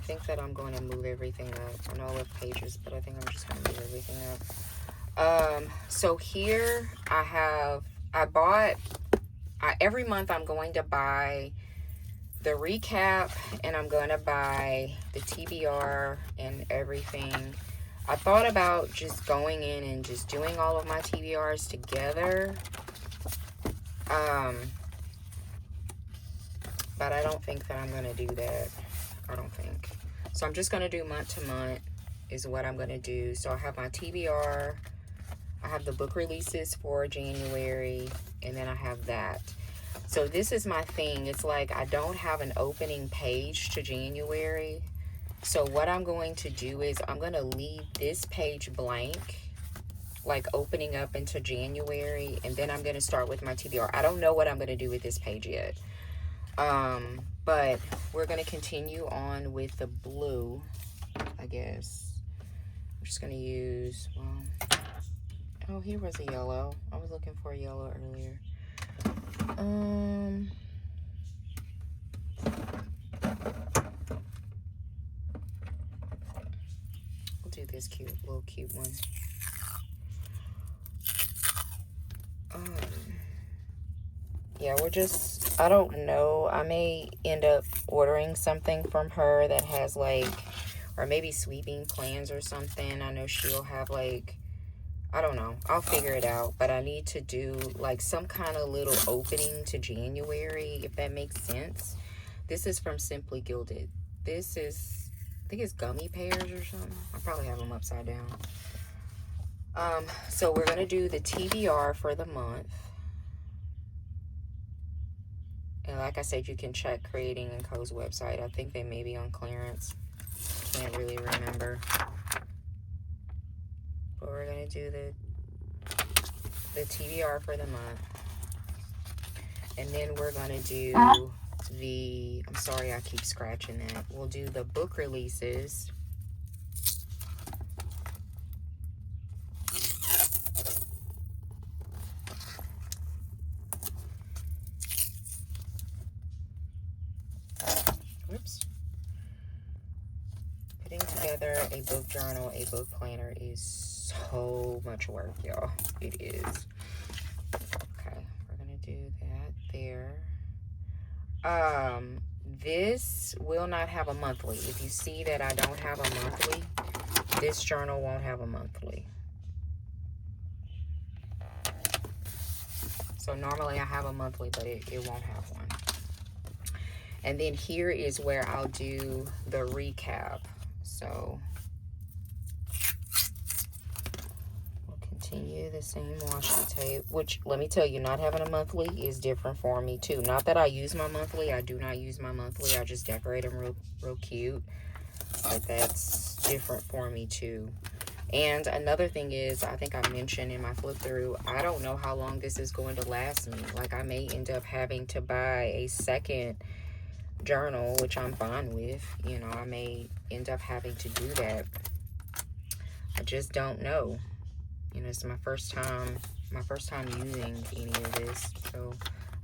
think that I'm going to move everything up. I know I left pages, but I think I'm just going to move everything up. So here every month I'm going to buy the recap, and I'm going to buy the TBR and everything. I thought about just going in and just doing all of my TBRs together. But I don't think that I'm going to do that. I don't think. So I'm just going to do month to month is what I'm going to do. So I have my TBR. I have the book releases for January. And then I have that. So this is my thing. It's like I don't have an opening page to January. So what I'm going to do is I'm going to leave this page blank, like opening up into January. And then I'm going to start with my TBR. I don't know what I'm going to do with this page yet. But we're going to continue on with the blue, I guess. I'm just going to use, well, oh, here was a yellow. I was looking for a yellow earlier. We'll do this little cute one. Yeah, we're just, I don't know. I may end up ordering something from her that has like, or maybe sweeping plans or something. I know she'll have like, I don't know. I'll figure it out. But I need to do like some kind of little opening to January, if that makes sense. This is from Simply Gilded. This is, I think it's gummy pears or something. I probably have them upside down. So we're going to do the TBR for the month. And like I said, you can check Creating & Co.'s website. I think they may be on clearance. Can't really remember. But we're going to do the TBR for the month. And then we're going to do the, I'm sorry I keep scratching that. We'll do the book releases. Whoops. Putting together a book journal, a book planner is so much work, y'all. It is. Okay, we're gonna do that there. This will not have a monthly. If you see that I don't have a monthly, this journal won't have a monthly. So normally I have a monthly, but it won't have one. And then here is where I'll do the recap. So we'll continue the same washi tape, which let me tell you, not having a monthly is different for me too. Not that I use my monthly. I do not use my monthly. I just decorate them real cute. But that's different for me too. And another thing is, I think I mentioned in my flip through, I don't know how long this is going to last me. Like I may end up having to buy a second journal, which I'm fine with. You know, I may end up having to do that. I just don't know. You know, it's my first time using any of this, so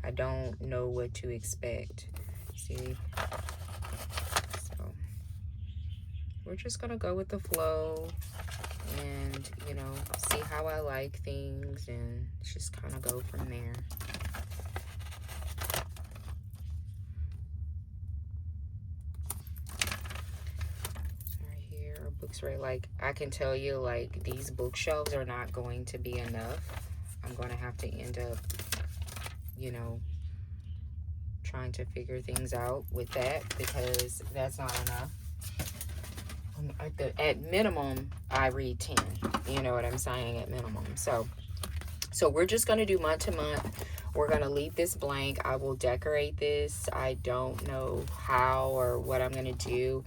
I don't know what to expect. See, so we're just gonna go with the flow and, you know, see how I like things and just kind of go from there. Books, right? Like I can tell you, like these bookshelves are not going to be enough. I'm going to have to end up, you know, trying to figure things out with that, because that's not enough. At minimum, I read 10. You know what I'm saying? At minimum. So we're just going to do month to month. We're going to leave this blank. I will decorate this. I don't know how or what I'm going to do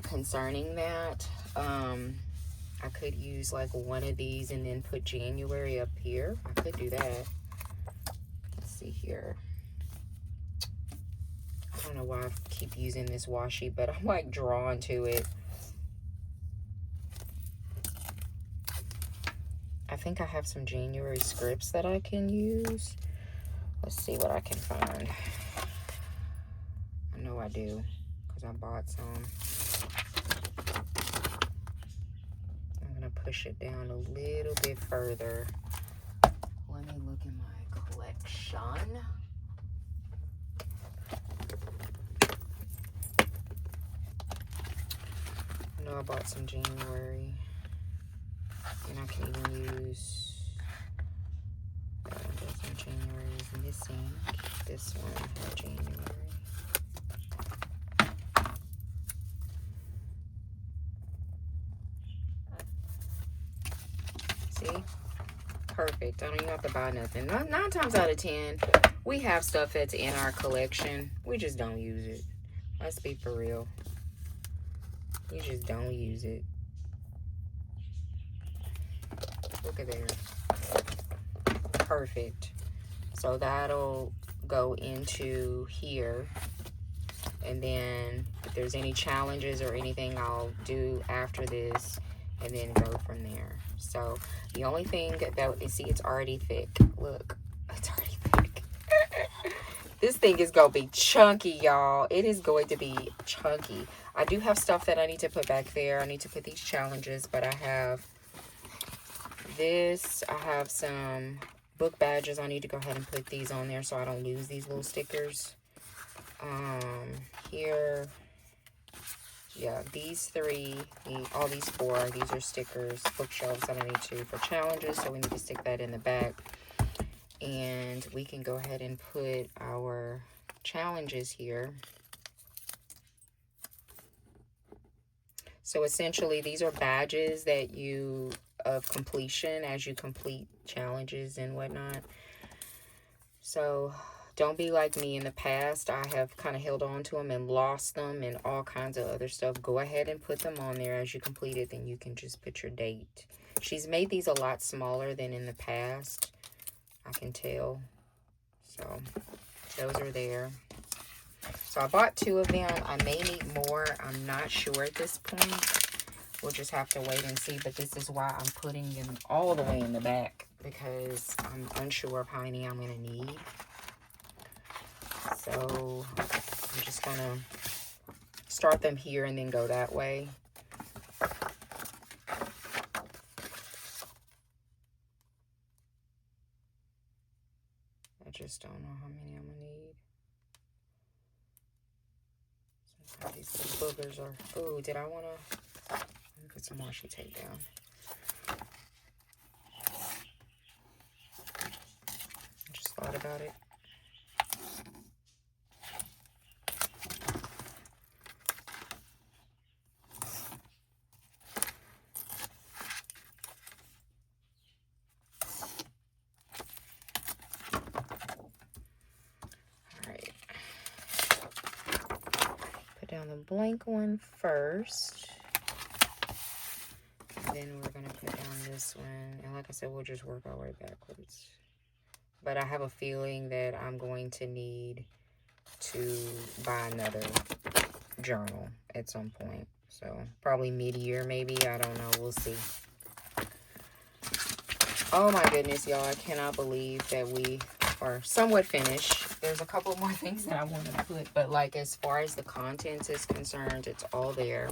concerning that. I could use like one of these and then put January up here. I could do that. Let's see here. I don't know why I keep using this washi, but I'm like drawn to it. I think I have some January scripts that I can use. Let's see what I can find. I know I do, because I bought some. I'm going to push it down a little bit further. Let me look in my collection. I know I bought some January. And I can even use some January is missing. This one had January. See? Perfect. I don't even have to buy nothing. 9 times out of 10, we have stuff that's in our collection. We just don't use it. Let's be for real. We just don't use it. Look at there. Perfect. So that'll go into here. And then if there's any challenges or anything, I'll do after this and then go from there. So the only thing that, see, it's already thick. Look, it's already thick. This thing is going to be chunky, y'all. It is going to be chunky. I do have stuff that I need to put back there. I need to put these challenges, but I have this. I have some book badges. I need to go ahead and put these on there so I don't lose these little stickers. Here, yeah, these three, all these four, these are stickers, bookshelves that I need to for challenges, so we need to stick that in the back. And we can go ahead and put our challenges here. So essentially, these are badges that you, of completion as you complete challenges and whatnot. So don't be like me in the past. I have kind of held on to them and lost them and all kinds of other stuff. Go ahead and put them on there as you complete it. Then you can just put your date. She's made these a lot smaller than in the past. I can tell. So those are there. So I bought 2 of them. I may need more. I'm not sure at this point. We'll just have to wait and see. But this is why I'm putting them all the way in the back, because I'm unsure of how many I'm going to need. So I'm just going to start them here and then go that way. I just don't know how many I'm going to need. Sometimes these little boogers are... Ooh, did I want to... Let me put some washi tape down. I just thought about it. Down the blank one first, and then we're gonna put down this one, and like I said, we'll just work our way backwards. But I have a feeling that I'm going to need to buy another journal at some point, so probably mid-year maybe, I don't know, we'll see. Oh my goodness, y'all, I cannot believe that we are somewhat finished. There's a couple more things that I want to put, but like as far as the contents is concerned, it's all there.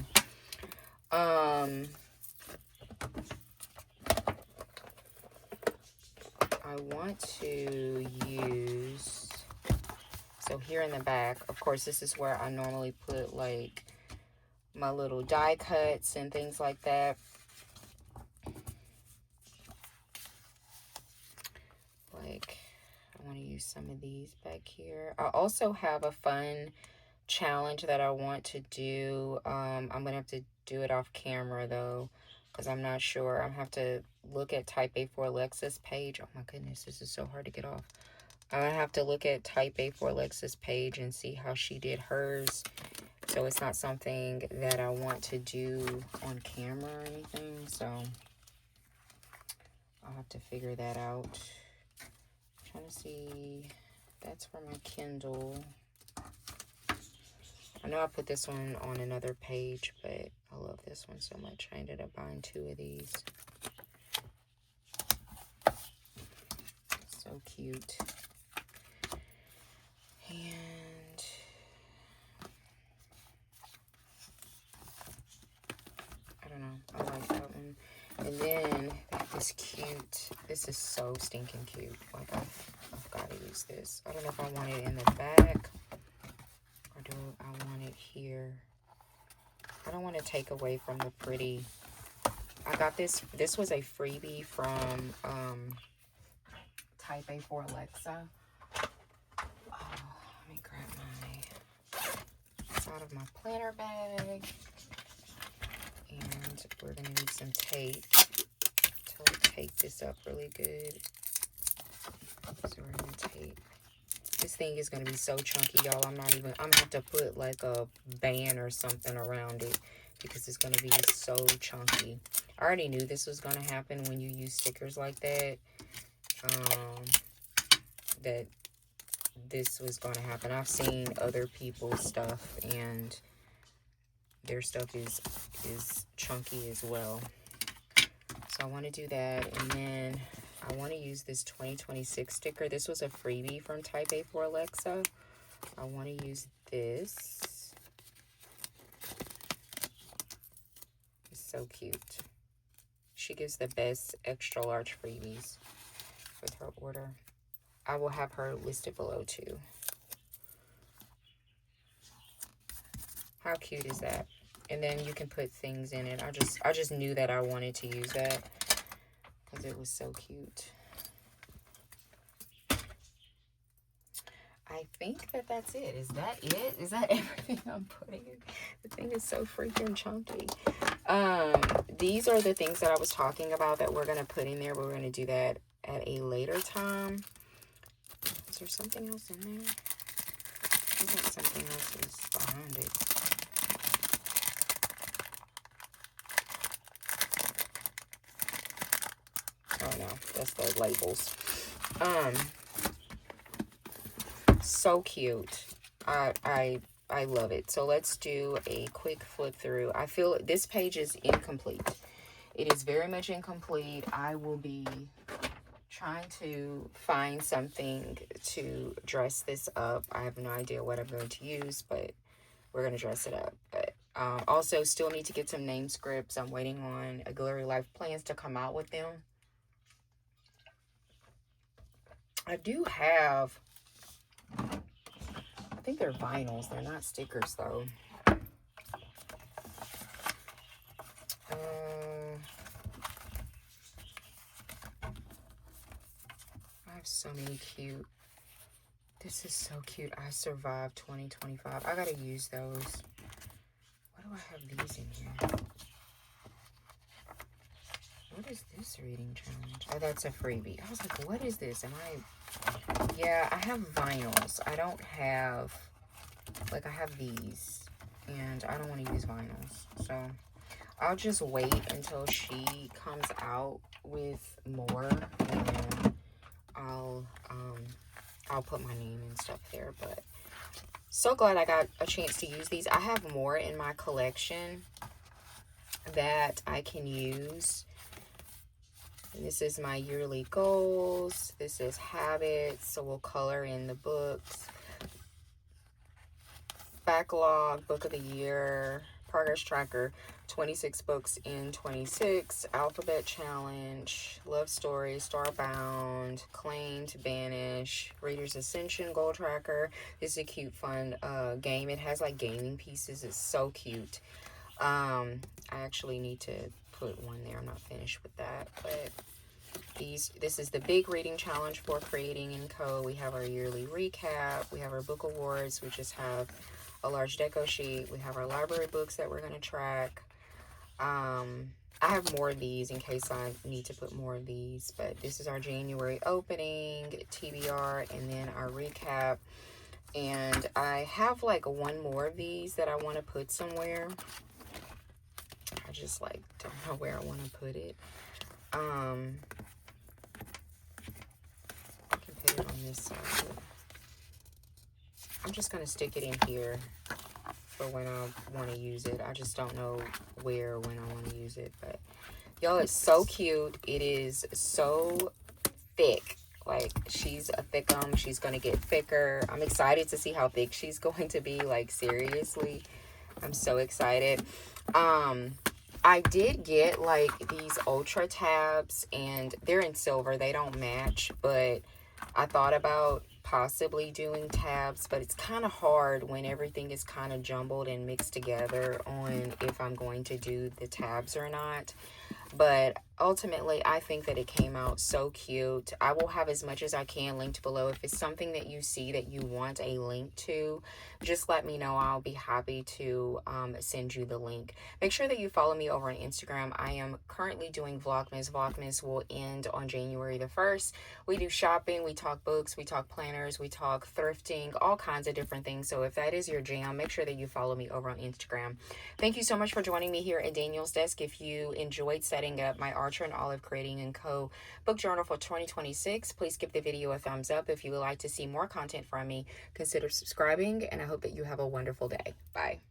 I want to use, so here in the back, of course, this is where I normally put like my little die cuts and things like that. Like, I want to use some of these back here. I also have a fun challenge that I want to do. I'm going to have to do it off camera though, because I'm not sure. I'm have to look at Type A for Alexa's page. Oh my goodness, this is so hard to get off. I'm going to have to look at Type A for Alexa's page and see how she did hers. So it's not something that I want to do on camera or anything. So I'll have to figure that out. Trying to see, that's for my Kindle. I know I put this one on another page, but I love this one so much. I ended up buying 2 of these. So cute. And I don't know, I like that one. And then they have this cute, this is so stinking cute. Like I've got to use this. I don't know if I want it in the back or do I want it here. I don't want to take away from the pretty. I got this was a freebie from Type A for Alexa. Oh, let me grab it's out of my planner bag. And we're going to need some tape to tape this up really good. So we're going to tape. This thing is going to be so chunky, y'all. I'm going to have to put like a band or something around it because it's going to be so chunky. I already knew this was going to happen when you use stickers like that. That this was going to happen. I've seen other people's stuff, and their stuff is chunky as well. So I want to do that, and then I want to use this 2026 sticker. This was a freebie from Type A for Alexa. I want to use this. It's so cute. She gives the best extra large freebies with her order. I will have her listed below too. How cute is that? And then you can put things in it. I just knew that I wanted to use that because it was so cute. I think that that's it. Is that it? Is that everything I'm putting in? The thing is so freaking chunky. These are the things that I was talking about that we're going to put in there. We're going to do that at a later time. Is there something else in there? Feels like something else is behind it. Oh no, that's the labels. So cute. I love it. So let's do a quick flip through. I feel this page is incomplete. It is very much incomplete. I will be trying to find something to dress this up. I have no idea what I'm going to use, but we're going to dress it up. But also still need to get some name scripts. I'm waiting on A Glittery Life Plans to come out with them. I do have, I think they're vinyls. They're not stickers though. I have so many cute. This is so cute. I survived 2025. I gotta use those. Why do I have these in here? What is this reading challenge? Oh, that's a freebie. I was like, what is this? Yeah, I have vinyls. I don't have, like, I have these. And I don't want to use vinyls. So I'll just wait until she comes out with more. And then I'll put my name and stuff there. But so glad I got a chance to use these. I have more in my collection that I can use. And this is my yearly goals. This is habits. So we'll color in the books. Backlog, book of the year, progress tracker, 26 books in 26, alphabet challenge, love story, starbound, claimed, banish, reader's ascension, goal tracker. This is a cute, fun game. It has like gaming pieces. It's so cute. I actually need to put one there. I'm not finished with that, but this is the big reading challenge for Creating & Co. We have our yearly recap. We have our book awards. We just have a large deco sheet. We have our library books that we're going to track. I have more of these in case I need to put more of these, but this is our January opening, TBR, and then our recap. And I have like one more of these that I want to put somewhere. I just like don't know where I want to put it. I can put it on this side. I'm just going to stick it in here for when I want to use it. I just don't know where or when I want to use it. But y'all, it's so cute. It is so thick. Like, she's a thickum. She's going to get thicker. I'm excited to see how thick she's going to be. Like, seriously. I'm so excited. I did get like these ultra tabs, and they're in silver. They don't match, but I thought about possibly doing tabs, but it's kind of hard when everything is kind of jumbled and mixed together on if I'm going to do the tabs or not. But ultimately, I think that it came out so cute. I will have as much as I can linked below. If it's something that you see that you want a link to, just let me know. I'll be happy to send you the link. Make sure that you follow me over on Instagram. I am currently doing Vlogmas. Vlogmas will end on January the 1st. We do shopping, we talk books, we talk planners, we talk thrifting, all kinds of different things. So if that is your jam, make sure that you follow me over on Instagram. Thank you so much for joining me here at Danielle's Desk. If you enjoyed setting up my Archer and Olive Creating and Co. book journal for 2026. Please give the video a thumbs up. If you would like to see more content from me, consider subscribing, and I hope that you have a wonderful day. Bye.